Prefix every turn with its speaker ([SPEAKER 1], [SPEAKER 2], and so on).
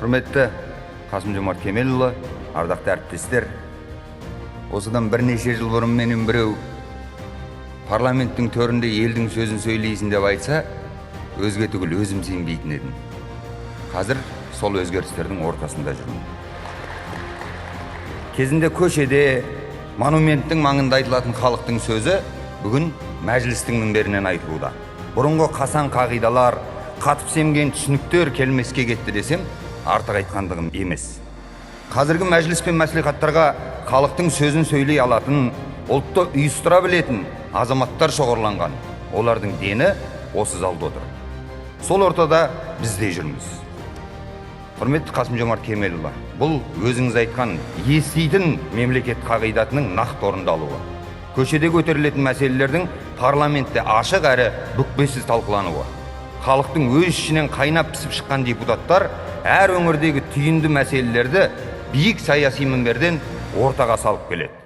[SPEAKER 1] Құрметті Қасым-Жомарт Кемелұлы, ардақты әріптестер, осыдан бірнеше жыл бұрын менен біреу парламенттің төрінде елдің сөзін сөйлейсің деп айтса, өзге түгіл өзім сенбейтін едім. Қазір сол өзгерістердің ортасында жүрмін. Кезінде көшеде, монументтің маңында айтылатын халықтың сөзі бүгін мәжілістің мінберінен айтылуда. Бұрынғы қасан қағидалар, қатып семген түсініктер келмеске кетті десем, артық айтқандығым емес. Қазіргі мәжіліс пен мәслихаттарға халықтың сөзін сөйлей алатын, ұлтты ұйыстыра білетін азаматтар шоғырланған. Олардың дені осы залда отыр. Сол ортада біз де жүрміз. Құрметті Қасым-Жомарт Кемелұлы, бұл өзіңіз айтқан еститін мемлекет қағидатының нақты орындалуы. Көшеде көтерілетін мәселелердің парламентте ашық әрі бүкпесіз талқылануы. Халықтың өз ішінен қайнап пісіп шыққан депутаттар әр өңірдегі түйінді мәселелерді биік саяси мінберден ортаға салып келеді.